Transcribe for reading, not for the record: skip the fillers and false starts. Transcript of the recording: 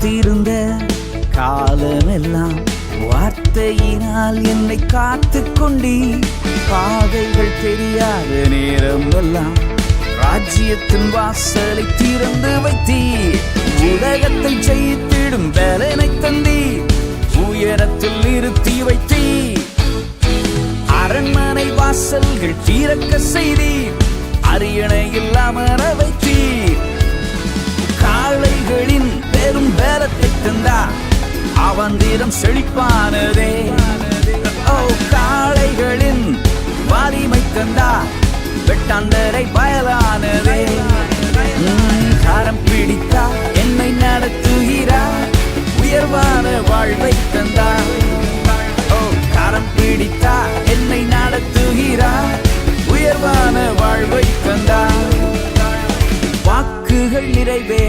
காத்திருந்த காலமெல்லாம் வார்த்தையினால் என்னை காத்து கொண்டி, பாதைகள் தெரியாத நேரம் எல்லாம் ராஜ்யத்தின் வாசலை திறந்து வைத்தீர். உலகத்தை ஜெயித்திடும் வேலனை தந்தீர், உயரத்தில் நிறுத்தி வைத்தீர். அரண்மனை வாசல்கள் திறக்க செய்தீர், அரியணையில் அமர வைத்தீர். காளைகளின் பெரும் பேரத்தை தந்தார், அவந்திரம் செழிப்பானதே. ஓ, காளைகளின் வலிமை தந்தார், வெட்டாந்தரை பயலானதே. கரம் பிடித்தார், என்னை நடத்துகிறார், உயர்வான வாழ்வை தந்தார். ஓ, கரம் பிடித்தார், என்னை நடத்துகிறார், உயர்வான வாழ்வை தந்தார். வாக்குகள் நிறைவே